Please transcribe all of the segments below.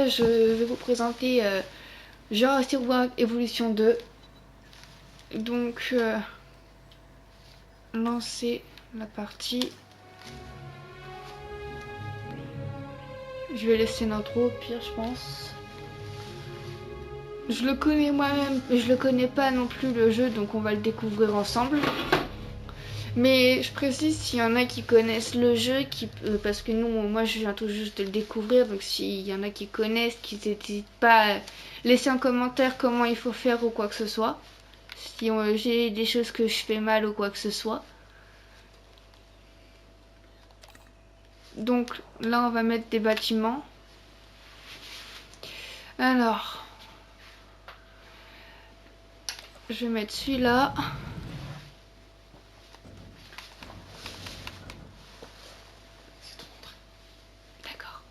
là, je vais vous présenter Jurassic World Evolution 2. Donc, lancer la partie. Je vais laisser l'intro au pire, je pense. Je le connais moi-même, mais je le connais pas non plus le jeu, donc on va le découvrir ensemble. Mais je précise s'il y en a qui connaissent le jeu, parce que moi je viens tout juste de le découvrir, donc s'il y en a qui connaissent, qu'ils n'hésitent pas à laisser un commentaire comment il faut faire ou quoi que ce soit. Si j'ai des choses que je fais mal ou quoi que ce soit. Donc là on va mettre des bâtiments. Alors, je vais mettre celui-là. D'accord.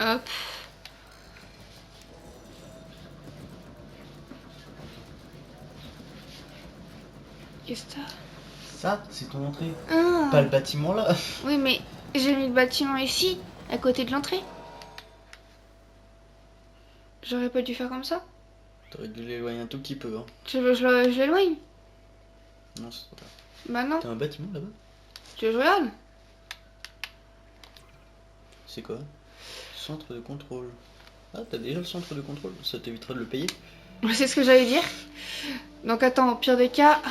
Hop. Qu'est-ce que t'as ? Ça, c'est ton entrée. Ah. Pas le bâtiment là. Oui, mais j'ai mis le bâtiment ici, à côté de l'entrée. J'aurais pas dû faire comme ça. T'aurais dû l'éloigner un tout petit peu. Hein. Tu veux que je l'éloigne ? Non, c'est pas grave. Bah non. T'as un bâtiment là-bas? Tu veux que je regarde ? C'est quoi? Centre de contrôle. Ah, t'as déjà le centre de contrôle. Ça t'évitera de le payer. C'est ce que j'allais dire. Donc attends, au pire des cas,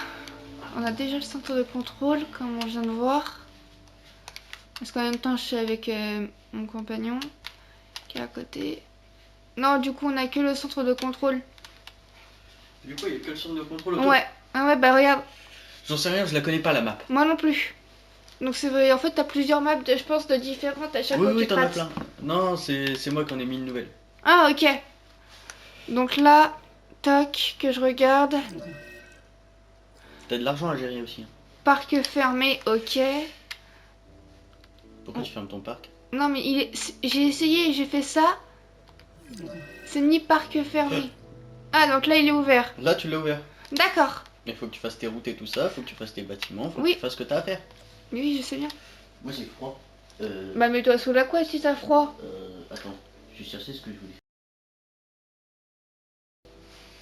on a déjà le centre de contrôle, comme on vient de voir. Parce qu'en même temps, je suis avec mon compagnon qui est à côté. Non, du coup, on a que le centre de contrôle. Du coup, il y a que le centre de contrôle Ouais. Ah ouais, bah regarde. J'en sais rien, je la connais pas la map. Moi non plus. Donc c'est vrai, en fait, t'as plusieurs maps, je pense, de différentes à chaque fois que Oui, tu t'en as passes. plein. Non, c'est moi qui en ai mis une nouvelle. Ah, ok. Donc là, tac, que je regarde. T'as de l'argent à gérer aussi. Hein. Parc fermé, ok. Pourquoi tu fermes ton parc? Non, mais j'ai essayé, j'ai fait ça. C'est ni parc fermé. Ah, donc là, il est ouvert. Là, tu l'as ouvert. D'accord. Mais faut que tu fasses tes routes et tout ça, faut que tu fasses tes bâtiments, faut Oui. que tu fasses ce que t'as à faire. Oui, je sais bien. Moi, j'ai froid. Bah, mets-toi sous la couette si t'as froid. Attends, je vais chercher ce que je voulais.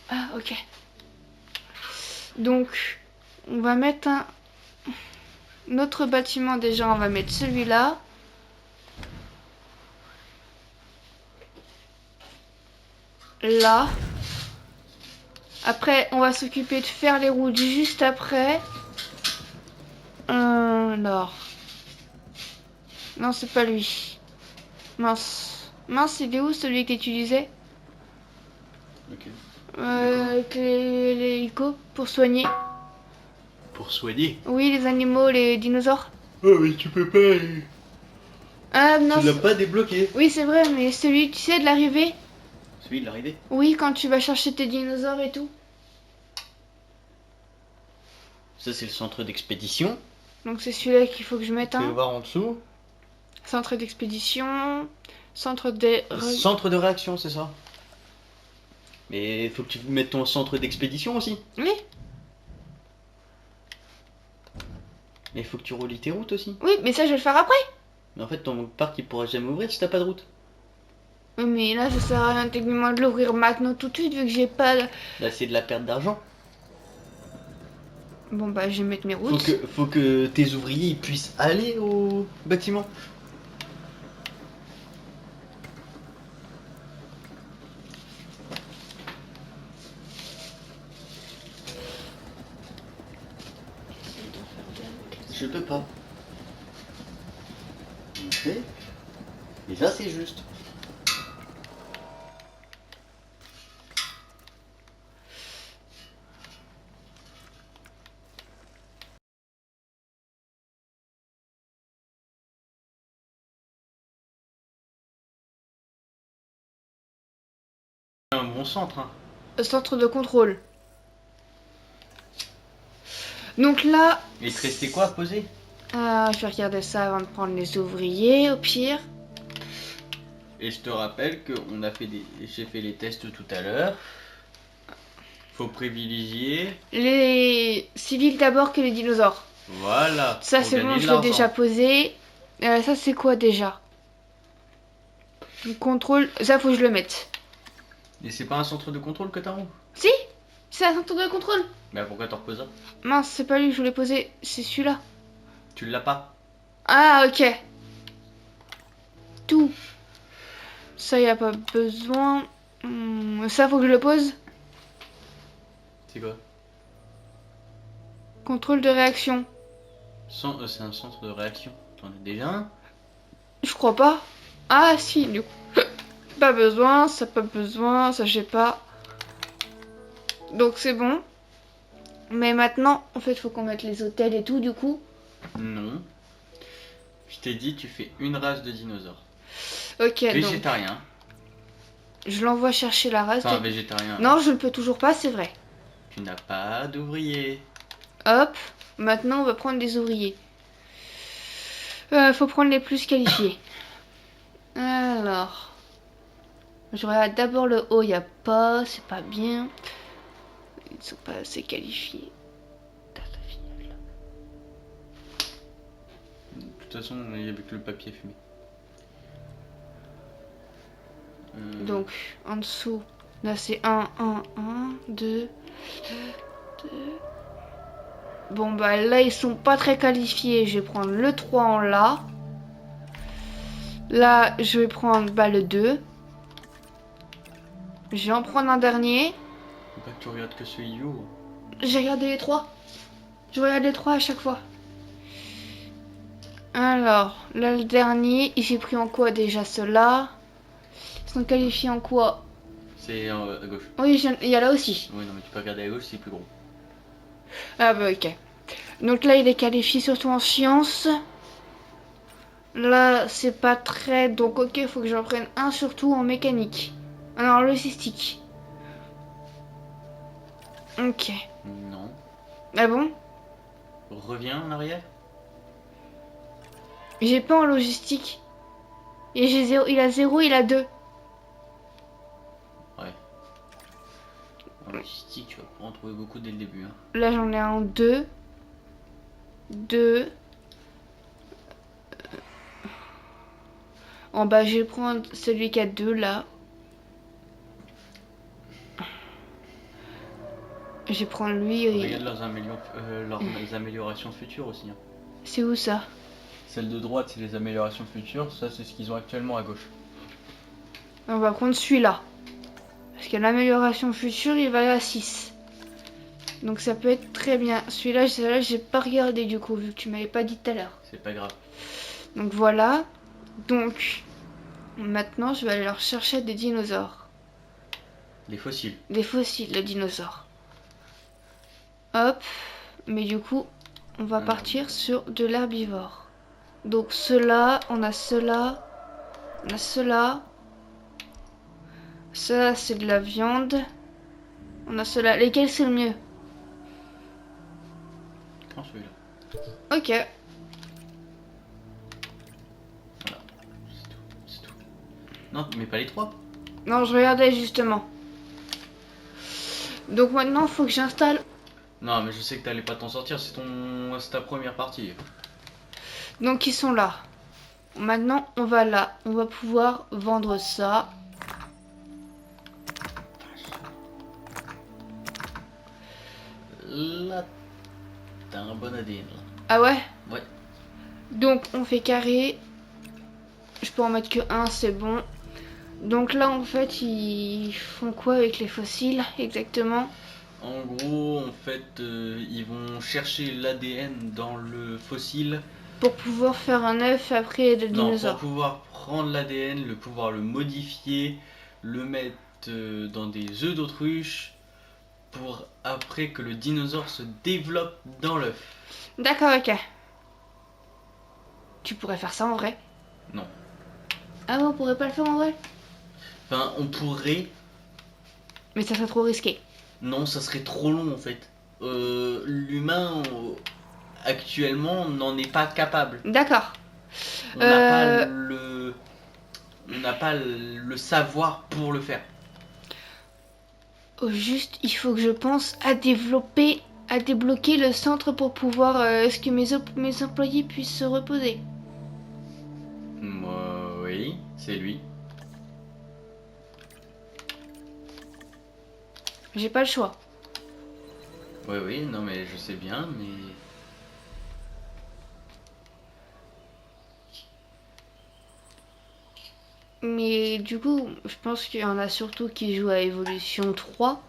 Ah, ok. Donc, on va mettre un autre bâtiment déjà. On va mettre celui-là. Là. Après, on va s'occuper de faire les routes juste après. Alors. Non, c'est pas lui. Mince. Mince, il est où celui que tu disais? Ok. Avec les hélicos pour soigner. Pour soigner? Oui, les animaux, les dinosaures. Oh, mais tu peux pas. Ah non. Tu l'as pas débloqué. Oui, c'est vrai, mais celui, tu sais, de l'arrivée. Celui de l'arrivée? Oui, quand tu vas chercher tes dinosaures et tout. Ça, c'est le centre d'expédition. Donc c'est celui-là qu'il faut que je mette Tu peux un. voir en dessous. Centre d'expédition. Centre de... Centre de réaction, c'est ça. Mais faut que tu mettes ton centre d'expédition aussi. Oui. Mais faut que tu relis tes routes aussi. Oui, mais ça je vais le faire après. Mais en fait, ton parc il pourra jamais ouvrir si t'as pas de route. Oui, mais là ça sert à rien techniquement de l'ouvrir maintenant tout de suite vu que j'ai pas... Là, c'est de la perte d'argent. Bon bah je vais mettre mes routes. Faut que tes ouvriers puissent aller au bâtiment. Je peux pas. Ok. Et là, c'est juste. Un bon centre. Hein. Centre de contrôle. Donc là... Il te restait quoi à poser? Je vais regarder ça avant de prendre les ouvriers au pire. Et je te rappelle que j'ai fait les tests tout à l'heure. Faut privilégier Les civils d'abord que les dinosaures. Voilà. Ça pour c'est bon, gagner de je l'ai l'argent. déjà posé. Ça c'est quoi déjà? Le contrôle, ça faut que je le mette. Et c'est pas un centre de contrôle que t'as en haut? Si, c'est un centre de contrôle. Bah pourquoi t'en reposes un? Mince, c'est pas lui que je voulais poser, c'est celui-là. Tu l'as pas? Ah ok. Tout. Ça y a pas besoin. Ça faut que je le pose. C'est quoi? Contrôle de réaction. C'est un centre de réaction. T'en as déjà un? Je crois pas. Ah si, du coup. Pas besoin, ça pas besoin, ça j'ai pas. Donc c'est bon. Mais maintenant, en fait, faut qu'on mette les hôtels et tout, du coup. Non. Je t'ai dit, tu fais une race de dinosaures. Ok, donc Végétarien. je l'envoie chercher la race. Enfin, végétarien. Non, je ne peux toujours pas, c'est vrai. Tu n'as pas d'ouvrier. Hop, maintenant on va prendre des ouvriers. Faut prendre les plus qualifiés. Alors, je regarde d'abord le haut, y a pas, c'est pas bien. Ils sont pas assez qualifiés. De toute façon, il y avait que le papier fumé. Donc, en dessous, là c'est 1, 2. Bon, bah là, ils sont pas très qualifiés. Je vais prendre le 3 en là. Là, je vais prendre le 2. Je vais en prendre un dernier. Faut pas que tu regardes que ce You. J'ai regardé les 3. Je regarde les 3 à chaque fois. Alors, là, le dernier, j'ai pris en quoi déjà ceux-là? Ils sont qualifiés en quoi? C'est à gauche. Oui, il y a là aussi. Oui, non, mais tu peux regarder à gauche, c'est plus gros. Ah bah ok. Donc là, il est qualifié surtout en sciences. Là, c'est pas très... Donc ok, faut que j'en prenne un surtout en mécanique. Alors, logistique. Ok. Non. Ah bon? Reviens en arrière. J'ai pas en logistique. Et j'ai 0, il a 0, il a 2. Ouais. En logistique, tu vas pas en trouver beaucoup dès le début. Hein. Là, j'en ai un en 2. 2. En bas, je vais prendre celui qui a 2 là. Je vais prendre lui. Regarde leurs améliorations futures aussi. Hein. C'est où ça? Celle de droite, c'est les améliorations futures. Ça, c'est ce qu'ils ont actuellement à gauche. On va prendre celui-là. Parce que l'amélioration future, il va à 6. Donc ça peut être très bien. Celui-là, j'ai pas regardé du coup, vu que tu m'avais pas dit tout à l'heure. C'est pas grave. Donc voilà. Donc, maintenant, je vais aller leur chercher des dinosaures. Les fossiles. Des fossiles de dinosaures. Hop. Mais du coup, on va partir sur de l'herbivore. Donc ceux-là, on a ceux-là. On a ceux-là. Ça, c'est de la viande. On a ceux-là. Lesquels c'est le mieux? Prends celui-là. Ok. Voilà. C'est tout. Non, mais pas les trois. Non, je regardais justement. Donc maintenant, il faut que j'installe. Non, mais je sais que t'allais pas t'en sortir. C'est ta première partie. Donc ils sont là. Maintenant, on va là. On va pouvoir vendre ça. Là, t'as un bon ADN là. Ah ouais? Ouais. Donc on fait carré. Je peux en mettre que un, c'est bon. Donc là, en fait, ils font quoi avec les fossiles exactement? En gros, en fait, ils vont chercher l'ADN dans le fossile. Pour pouvoir faire un œuf après de Non, dinosaure. pour pouvoir prendre l'ADN, pouvoir le modifier, le mettre dans des œufs d'autruche, pour après que le dinosaure se développe dans l'œuf. D'accord, ok. Tu pourrais faire ça en vrai? Non. Ah ouais, on pourrait pas le faire en vrai? Enfin, on pourrait. Mais ça serait trop risqué. Non, ça serait trop long en fait. L'humain actuellement n'en est pas capable. D'accord. On n'a pas le savoir pour le faire. Au juste, il faut que je pense à développer à débloquer le centre pour pouvoir ce que mes employés puissent se reposer. Oui, c'est lui. J'ai pas le choix. Oui, non mais je sais bien, mais... Mais du coup, je pense qu'il y en a surtout qui jouent à Evolution 3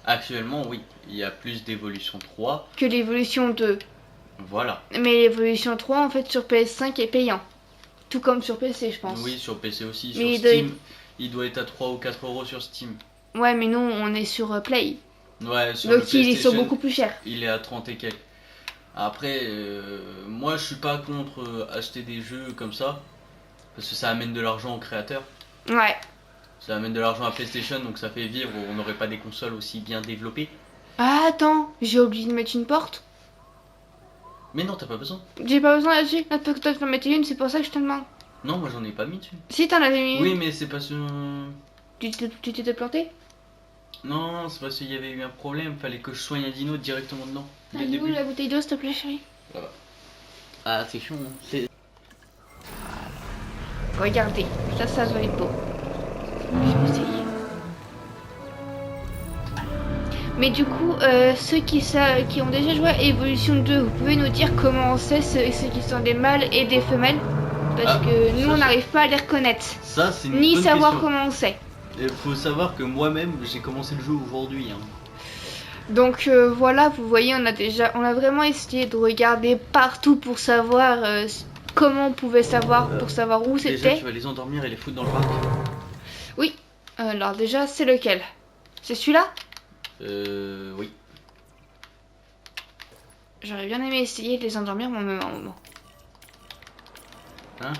Actuellement, oui, il y a plus d'Evolution 3. que l'Evolution 2. Voilà. Mais l'Evolution 3, en fait, sur PS5 est payant. Tout comme sur PC, je pense. Oui, sur PC aussi. Mais Sur Steam, il doit être à 3 ou 4 euros sur Steam. Ouais, mais nous, on est sur Play. Ouais, sur Donc le il est sur PlayStation, beaucoup plus cher. il est à 30 et quelques. Après, moi je suis pas contre acheter des jeux comme ça, parce que ça amène de l'argent aux créateurs. Ouais. Ça amène de l'argent à PlayStation, donc ça fait vivre, on n'aurait pas des consoles aussi bien développées. Ah, attends, j'ai oublié de mettre une porte. Mais non, t'as pas besoin. J'ai pas besoin là-dessus. Là, toi, tu en mettre une, c'est pour ça que je te demande. Non, moi j'en ai pas mis dessus. Si t'en avais mis une, Oui, mais c'est parce que... tu t'étais planté. Non, c'est parce qu'il y avait eu un problème, fallait que je soigne un dino directement dedans. Dès le Elle est où début. la bouteille d'eau, s'il te plaît, chérie? Là-bas. Ah, c'est chiant, hein. C'est... Regardez, ça doit être beau. Je vais essayer. Mais du coup, ceux qui ont déjà joué à Evolution 2, vous pouvez nous dire comment on sait ceux qui sont des mâles et des femelles? Parce que nous, on n'arrive pas à les reconnaître. Ça, c'est une Ni bonne savoir question. comment on sait. Il faut savoir que moi-même, j'ai commencé le jeu aujourd'hui. Hein. Donc voilà, vous voyez, on a vraiment essayé de regarder partout pour savoir comment on pouvait savoir, pour savoir où Déjà, c'était. tu vas les endormir et les foutre dans le parc. Oui, alors déjà, c'est lequel? C'est celui-là? Oui. J'aurais bien aimé essayer de les endormir moi-même à un moment. Hein?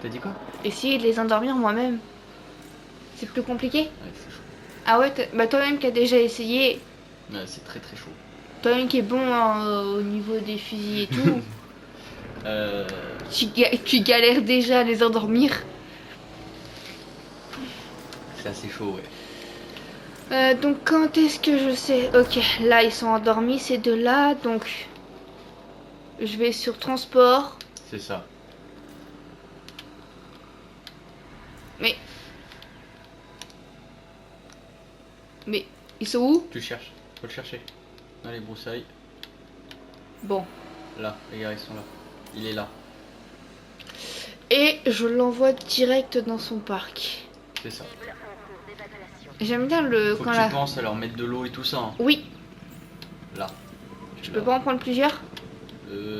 T'as dit quoi? Essayer de les endormir moi-même. C'est plus compliqué? Ouais, c'est chaud. Ah ouais, bah toi-même qui as déjà essayé, Ouais, c'est très très chaud. toi-même qui est bon au niveau des fusils et tout, tu galères déjà à les endormir. C'est assez chaud, ouais. Donc quand est-ce que je sais? Ok, là ils sont endormis ces deux-là, donc je vais sur transport. C'est ça. Mais ils sont où? Tu le cherches. Faut le chercher. Dans les broussailles. Bon. Là, regarde, ils sont là. Il est là. Et je l'envoie direct dans son parc. C'est ça. J'aime bien le Faut quand que la... tu penses à leur mettre de l'eau et tout ça. Hein. Oui, Là. je peux pas en prendre plusieurs?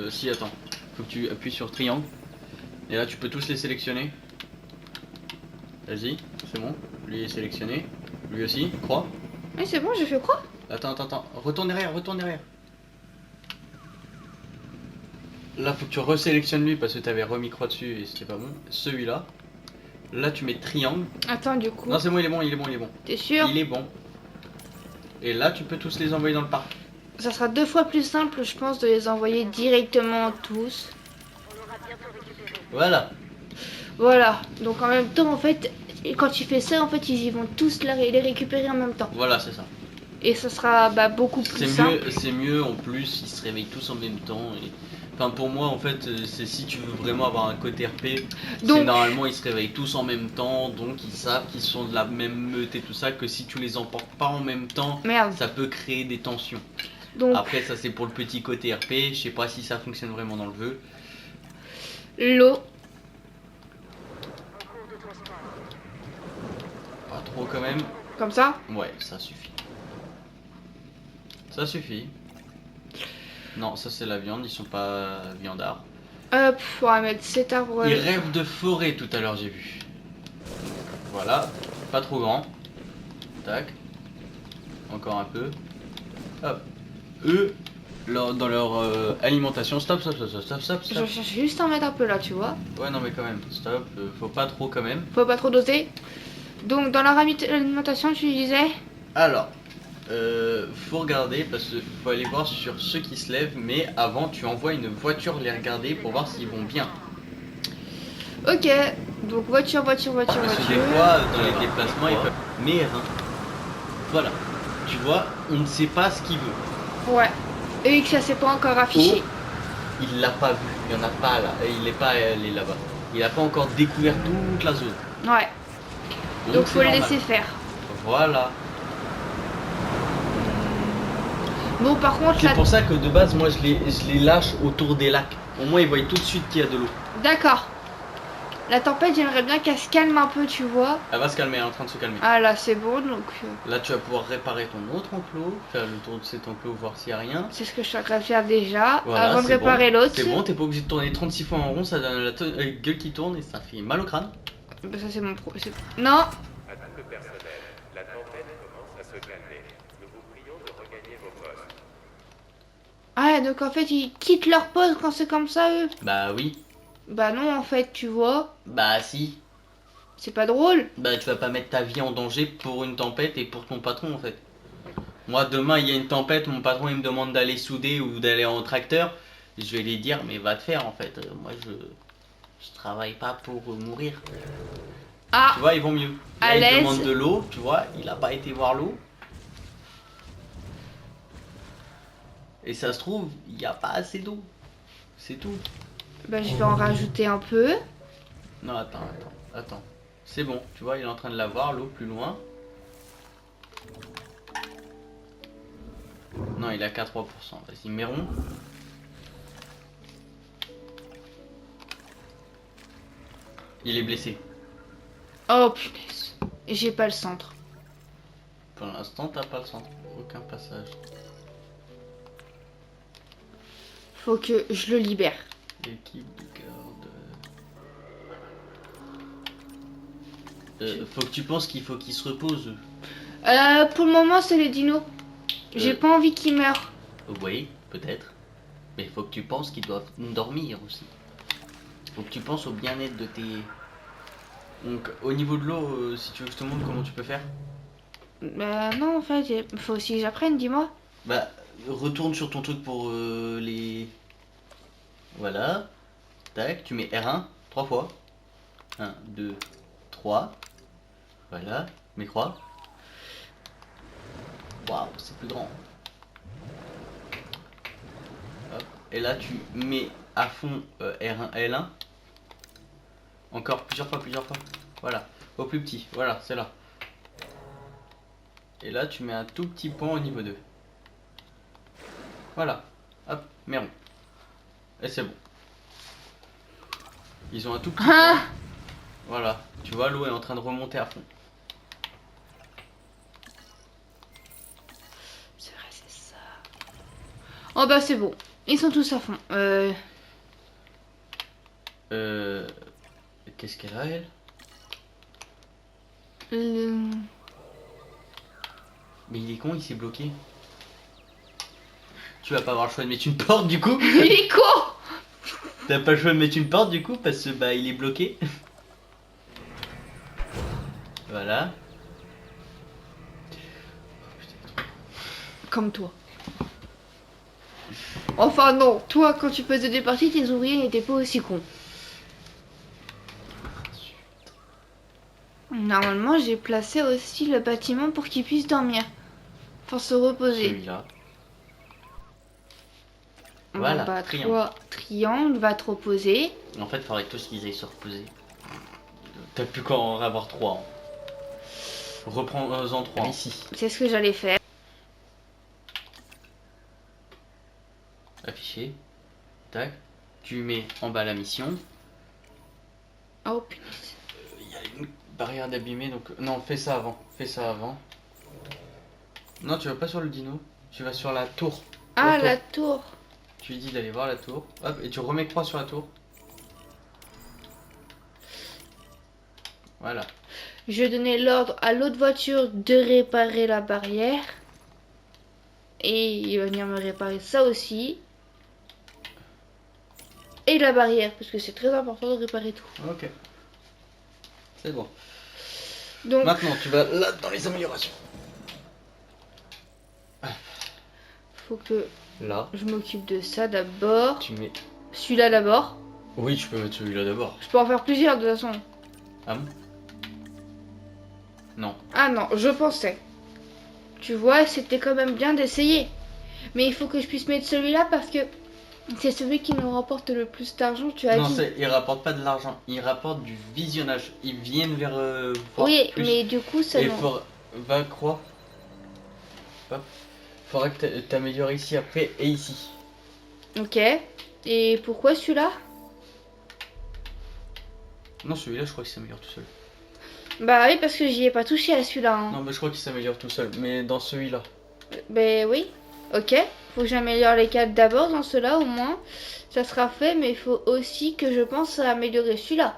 Si, attends. Faut que tu appuies sur triangle. Et là, tu peux tous les sélectionner. Vas-y, c'est bon. Lui est sélectionné. Lui aussi, croix. Oui, c'est bon, j'ai fait quoi? Attends. Retourne derrière. Là, faut que tu resélectionnes lui parce que t'avais remis croix dessus et c'était pas bon. Celui-là. Là, tu mets triangle. Attends, du coup. Non, c'est bon, il est bon. T'es sûr? Il est bon. Et là, tu peux tous les envoyer dans le parc. Ça sera 2 fois plus simple, je pense, de les envoyer directement tous. Voilà. Voilà. Donc en même temps, en fait, quand tu fais ça, en fait, ils y vont tous les récupérer en même temps. Voilà, c'est ça. Et ça sera beaucoup plus simple. C'est mieux en plus, ils se réveillent tous en même temps. Et... Enfin, pour moi, en fait, c'est si tu veux vraiment avoir un côté RP, Donc- c'est normalement ils se réveillent tous en même temps, donc ils savent qu'ils sont de la même meute et tout ça, que si tu les emportes pas en même temps, Merde. ça peut créer des tensions. Donc Après, ça c'est pour le petit côté RP, je sais pas si ça fonctionne vraiment dans le jeu. l'eau. Pas trop quand même. Comme ça. Ouais, ça suffit. Ça suffit. Non, ça c'est la viande, ils sont pas viandards. Hop, on va mettre cet arbre. Ils rêvent de forêt tout à l'heure, j'ai vu. Voilà, pas trop grand. Tac. Encore un peu. Hop. Eux, dans leur alimentation, stop. Je cherche juste à en mettre un peu là, tu vois. Ouais, non, mais quand même, stop. Faut pas trop quand même. Faut pas trop doser. Donc dans leur alimentation, tu disais. Alors, faut regarder parce qu'il faut aller voir sur ceux qui se lèvent, mais avant tu envoies une voiture les regarder pour voir s'ils vont bien. Ok, donc voiture. Parce que des fois, dans les déplacements, ils peuvent... Mais voilà, tu vois, on ne sait pas ce qu'il veut. Ouais. Et que ça s'est pas encore affiché. Oh, il l'a pas vu, il y en a pas là, il est pas allé là-bas. Il a pas encore découvert toute la zone. Ouais. Donc c'est faut le normal. laisser faire. Voilà. Bon, par contre, C'est là... pour ça que de base, moi je les lâche autour des lacs. Au moins ils voient tout de suite qu'il y a de l'eau. D'accord. La tempête, j'aimerais bien qu'elle se calme un peu, tu vois. Elle va se calmer, elle est en train de se calmer. Ah là, c'est bon, donc... Là tu vas pouvoir réparer ton autre enclos, faire le tour de cet enclos, voir s'il n'y a rien. C'est ce que je suis en train de faire déjà, Voilà, avant de c'est réparer bon. l'autre. C'est bon, t'es pas obligé de tourner 36 fois en rond, ça donne la gueule qui tourne et ça fait mal au crâne. Bah, ça, c'est mon pro... Non. À tout le personnel, la tempête commence à se calmer. Nous vous prions de regagner vos postes. Ah, donc en fait, ils quittent leur poste quand c'est comme ça, eux. Bah oui. Bah non, en fait, tu vois. Bah si. C'est pas drôle. Bah tu vas pas mettre ta vie en danger pour une tempête et pour ton patron en fait. Moi demain il y a une tempête, mon patron il me demande d'aller souder ou d'aller en tracteur. Je vais lui dire mais va te faire en fait. Moi je travaille pas pour mourir. Ah, Tu vois ils vont mieux. À Là, il l'aise. demande de l'eau, tu vois, il a pas été voir l'eau. Et ça se trouve, il n'y a pas assez d'eau. C'est tout. bah je vais en rajouter un peu. Non attends. C'est bon, tu vois, il est en train de la voir, l'eau plus loin. Non, il est à 3%. Vas-y, Méron. Il est blessé. Oh punaise. J'ai pas le centre. Pour l'instant, t'as pas le centre. Aucun passage. Faut que je le libère. Équipe de garde. Faut que tu penses qu'il faut qu'il se repose. Pour le moment, c'est les dinos. J'ai pas envie qu'ils meurent. Oui, peut-être. Mais il faut que tu penses qu'ils doivent dormir aussi. Faut que tu penses au bien-être de tes... Donc au niveau de l'eau, si tu veux que je te montre comment tu peux faire. Bah non, en fait, faut aussi que j'apprenne, dis-moi. Bah retourne sur ton truc pour les... Voilà. Tac, tu mets R1 3 fois. 1, 2, 3. Voilà, mets croix. Waouh, c'est plus grand. Hop. Et là tu mets à fond R1, L1. Encore plusieurs fois. Voilà, au plus petit. Voilà, c'est là. Et là tu mets un tout petit point au niveau 2. Voilà. Hop, mets rond. Et c'est bon. Ils ont un tout petit Ah point. Voilà, tu vois l'eau est en train de remonter à fond. C'est vrai, c'est ça. Oh bah c'est bon. Ils sont tous à fond. Qu'est-ce qu'elle a elle? Mais il est con, il s'est bloqué. Tu vas pas avoir le choix de mettre une porte du coup. Il est con. T'as pas le choix de mettre une porte du coup parce que bah il est bloqué. Voilà. Comme toi. Enfin non, toi quand tu faisais des parties, tes ouvriers n'étaient pas aussi cons. Normalement, j'ai placé aussi le bâtiment pour qu'ils puissent dormir. Enfin, se reposer. Celui-là. Bon, Voilà, bah, triangle. toi, triangle, va te reposer. En fait, faudrait tous qu'ils aillent se reposer. T'as plus qu'à en avoir 3. Reprends-en 3 ici. C'est ce que j'allais faire. Affiché. Tac. Tu mets en bas la mission. Oh punaise. Il y a une barrière d'abîmer donc. Non, fais ça avant. Non, tu vas pas sur le dino. Tu vas sur la tour. Ah, tour. la tour. Tu lui dis d'aller voir la tour. Hop, et tu remets croix sur la tour. Voilà. Je donnais l'ordre à l'autre voiture de réparer la barrière. Et il va venir me réparer ça aussi. Et la barrière, parce que c'est très important de réparer tout. Ok. C'est bon. Donc, Maintenant, tu vas là dans les améliorations. faut que Là, je m'occupe de ça d'abord. tu mets. Celui-là d'abord. Oui, tu peux mettre celui-là d'abord. Je peux en faire plusieurs de toute façon. Ah bon? Non. Ah non, je pensais. Tu vois, c'était quand même bien d'essayer. Mais il faut que je puisse mettre celui-là parce que c'est celui qui nous rapporte le plus d'argent, tu as Non, dit. il rapporte pas de l'argent, il rapporte du visionnage. Ils viennent vers voir Oui, plus. mais du coup, ça Et nous... va croire. Hop. Faudra que t'améliores ici après et ici. Ok. Et pourquoi celui-là? Non, celui-là, je crois qu'il s'améliore tout seul. Bah oui, parce que j'y ai pas touché à celui-là. Hein. Non, mais je crois qu'il s'améliore tout seul. Mais dans celui-là. Ben oui. Ok. Faut que j'améliore les cadres d'abord dans ceux-là au moins. Ça sera fait, mais il faut aussi que je pense à améliorer celui-là.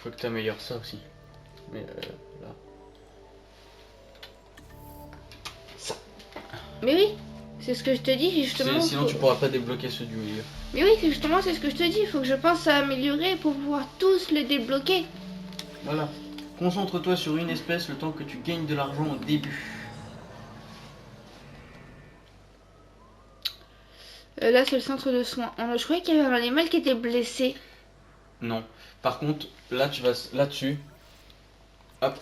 Faut que t'améliores ça aussi. Mais là. Ça. Mais oui. C'est ce que je te dis justement. Sinon, tu pourras pas débloquer ceux du milieu. Mais oui, justement, c'est ce que je te dis. Il faut que je pense à améliorer pour pouvoir tous les débloquer. Voilà. Concentre-toi sur une espèce le temps que tu gagnes de l'argent au début. Là, c'est le centre de soins. Je croyais qu'il y avait un animal qui était blessé. Non. Par contre, là, tu vas là-dessus. Hop.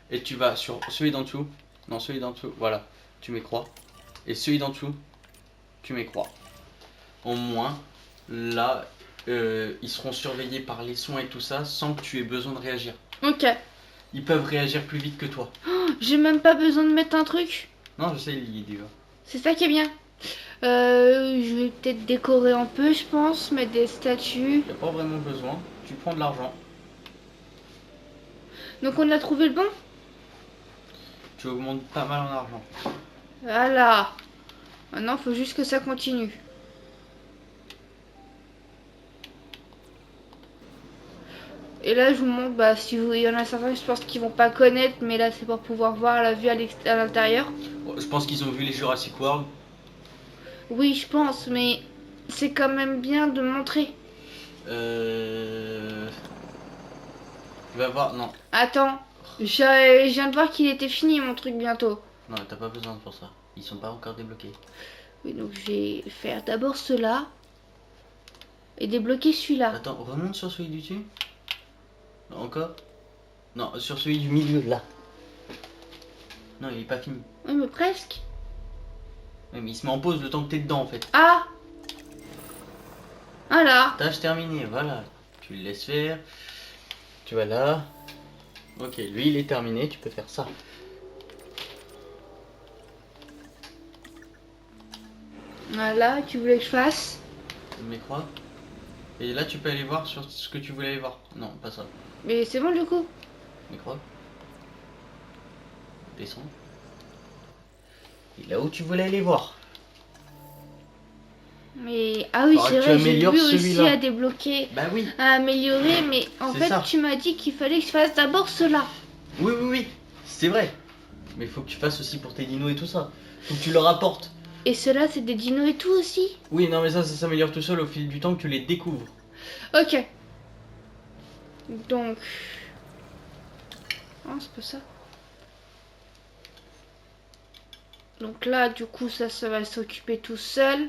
Et tu vas sur celui d'en dessous. Non, celui d'en dessous. Voilà. Tu mets croix. Et celui d'en dessous, tu mets croix. Au moins, là, ils seront surveillés par les soins et tout ça sans que tu aies besoin de réagir. Ok. Ils peuvent réagir plus vite que toi. J'ai même pas besoin de mettre un truc. Non, je sais, il y est déjà. C'est ça qui est bien. Je vais peut-être décorer un peu, je pense. Mettre des statues. Il n'y a pas vraiment besoin. Tu prends de l'argent. Donc on a trouvé le bon. Tu augmentes pas mal en argent. Voilà. Maintenant, faut juste que ça continue. Et là, je vous montre, bah, si vous, il y en a certains, je pense qu'ils vont pas connaître, mais là, c'est pour pouvoir voir la vue à l'intérieur. Je pense qu'ils ont vu les Jurassic World. Oui, je pense, mais c'est quand même bien de montrer. Tu vas voir. Non. Attends, je viens de voir qu'il était fini mon truc bientôt. Non, t'as pas besoin pour ça. Ils sont pas encore débloqués. Oui, donc je vais faire d'abord cela et débloquer celui-là. Attends, remonte sur celui du dessus. Non, encore. Non, sur celui du milieu, là. Non, il est pas fini. Oui, mais presque. Oui, mais il se met en pause le temps que t'es dedans, en fait. Ah! Voilà. Tâche terminée, voilà. Tu le laisses faire. Tu vas là. Ok, lui, il est terminé. Tu peux faire ça. Voilà, tu voulais que je fasse? Mais croix. Et là, tu peux aller voir sur ce que tu voulais aller voir. Non, pas ça. Mais c'est bon du coup. Mais croix. Descends. Et là où tu voulais aller voir. Mais ah oui, Faudra c'est que tu vrai, j'ai améliores vu aussi celui-là. à débloquer, Bah oui. à améliorer, mais en C'est fait, ça. tu m'as dit qu'il fallait que je fasse d'abord cela. Oui, oui, oui. C'est vrai. Mais il faut que tu fasses aussi pour tes dinos et tout ça. Faut que tu leur apportes. Et cela, c'est des dinos et tout aussi. Oui, non, mais ça s'améliore tout seul au fil du temps que tu les découvres. Ok. Donc. Oh, c'est pas ça. Donc là, du coup, ça va s'occuper tout seul.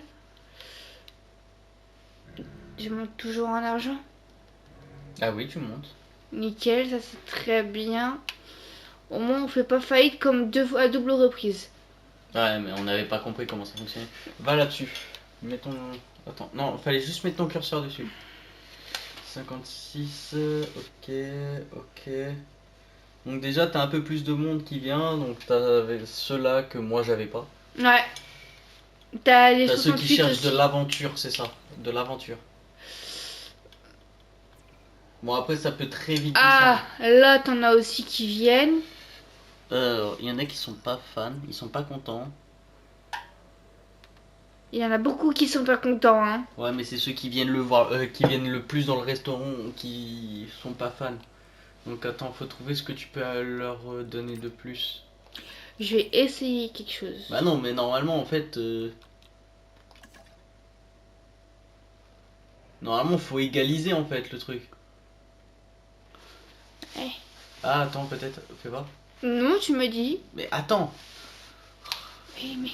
Je monte toujours en argent. Ah oui, tu montes. Nickel, ça c'est très bien. Au moins, on fait pas faillite comme à double reprise. Ouais, mais on n'avait pas compris comment ça fonctionnait. Va là-dessus. Mets ton... Attends, non, fallait juste mettre ton curseur dessus. 56, ok, ok. Donc déjà, t'as un peu plus de monde qui vient, donc t'as ceux-là que moi j'avais pas. Ouais. T'as les T'as ceux qui 68 cherchent de aussi. l'aventure, c'est ça, de l'aventure. Bon, après, ça peut très vite Ah, là, t'en as aussi qui viennent. descendre. Il y en a qui sont pas fans, ils sont pas contents. Il y en a beaucoup qui sont pas contents, hein. Ouais, mais c'est ceux qui viennent le voir, qui viennent le plus dans le restaurant, qui sont pas fans. Donc attends, faut trouver ce que tu peux leur donner de plus. Je vais essayer quelque chose. Bah non, mais normalement, en fait... Normalement, faut égaliser, en fait, le truc. Eh. Ah, attends, peut-être, fais voir. Non, tu me dis. Mais attends. Mais...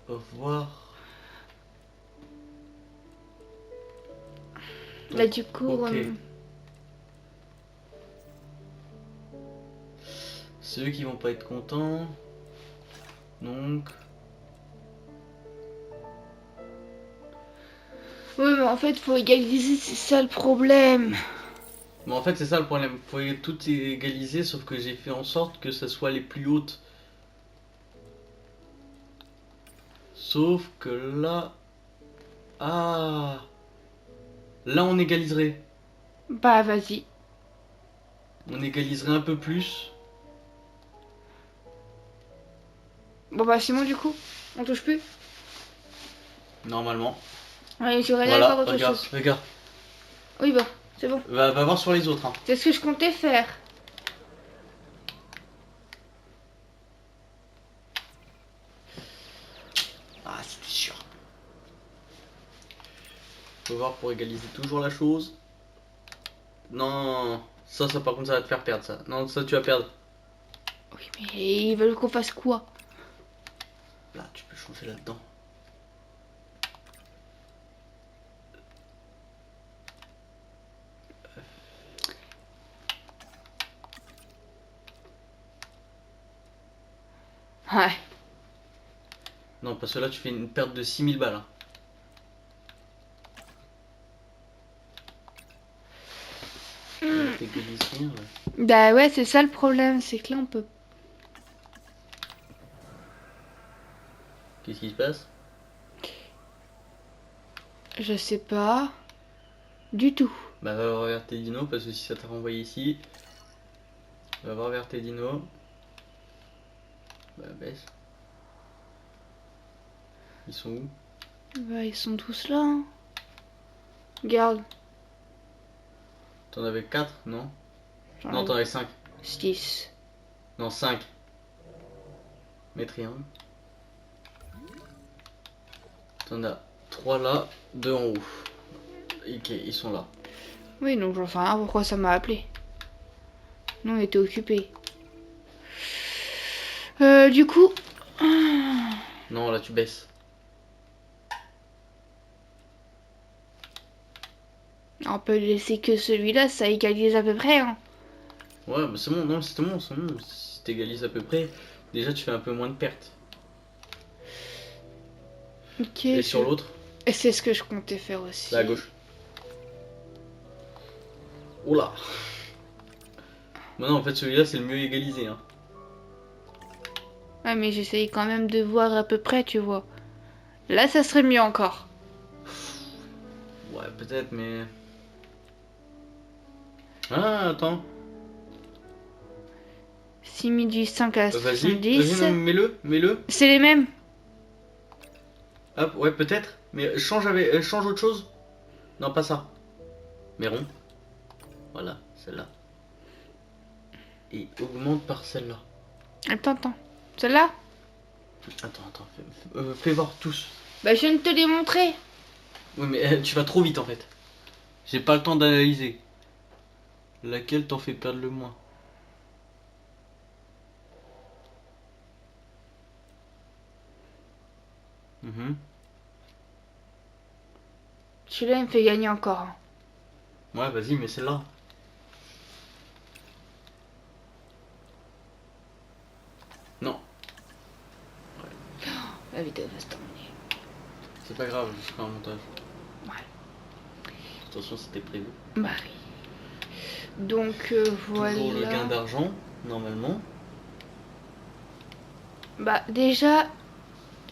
Voir... Là, du coup... Ok. Ceux qui vont pas être contents. Donc. Oui, mais en fait, faut égaliser, c'est ça le problème. Mais en fait, c'est ça le problème. Faut tout égaliser, sauf que j'ai fait en sorte que ce soit les plus hautes. Sauf que là. Ah. Là, on égaliserait. Bah, vas-y. On égaliserait un peu plus. Bon, bah, c'est bon, du coup. On touche plus. Normalement. Allez, j'aurais là Voilà, voir autre regarde, chose. regarde. Oui, bah, c'est bon. Va voir sur les autres. Hein. C'est ce que je comptais faire. Ah, c'était sûr. Faut voir pour égaliser toujours la chose. Non, ça par contre ça va te faire perdre ça. Non, ça tu vas perdre. Oui, mais ils veulent qu'on fasse quoi? Là, tu peux changer là-dedans. Ouais. Non, parce que là tu fais une perte de 6000 balles. Hein. T'égalises rien, là. Bah ouais, c'est ça le problème, c'est que là on peut. Qu'est-ce qui se passe? Je sais pas. Du tout. Bah va voir vers tes dinos, parce que si ça t'a renvoyé ici. Va voir vers tes dinos. Bah baisse. Ils sont où? Bah ils sont tous là. Hein. Regarde. T'en avais 4, non? J'en Non, ai t'en avais 5. 6. Non, 5. Mets triangle. T'en as 3 là, 2 en haut. Ok, ils sont là. Oui, donc j'en sais rien pourquoi ça m'a appelé. Nous on était occupés. Du coup. Non, là tu baisses. On peut laisser que celui-là, ça égalise à peu près. Hein. Ouais, bah c'est bon, non, c'est bon, c'est bon. Si t'égalises à peu près, déjà tu fais un peu moins de pertes. Ok. Et sur l'autre, Et c'est ce que je comptais faire aussi. là à gauche. Oula. Bah non, en fait celui-là c'est le mieux égalisé. Hein. Ouais, mais j'essaye quand même de voir à peu près, tu vois. Là, ça serait mieux encore. Ouais, peut-être, mais... Ah, attends. 6005 à Vas-y, 70. non, mets-le. C'est les mêmes. Hop, ouais, peut-être. Mais change autre chose. Non, pas ça. Mais rond. Voilà, celle-là. Et augmente par celle-là. Attends. Celle-là? Attends, fais voir tous. Bah, je viens de te les montrer. Oui, mais tu vas trop vite en fait. J'ai pas le temps d'analyser. Laquelle t'en fait perdre le moins? Celui-là, il me fait gagner encore. Hein. Ouais, vas-y, mais celle-là. Non. La vidéo va se terminer. C'est pas grave, je ferai un montage. Ouais. Attention, c'était prévu. Bah oui. Donc, voilà. Toujours le gain d'argent, normalement. Bah, déjà,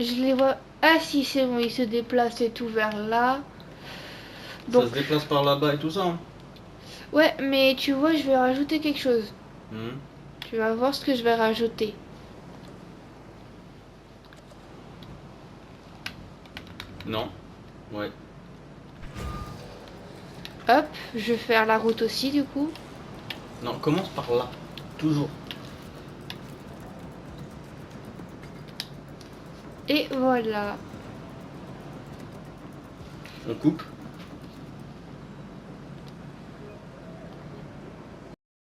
je les vois. Ah, si, c'est bon, ils se déplacent et tout vers là. Donc, Ça se déplace par là-bas et tout ça. Hein. ouais, mais tu vois, je vais rajouter quelque chose. Mhm. Tu vas voir ce que je vais rajouter. Non. Ouais. Hop, je vais faire la route aussi, du coup. Non, commence par là. Toujours. Et voilà. On coupe.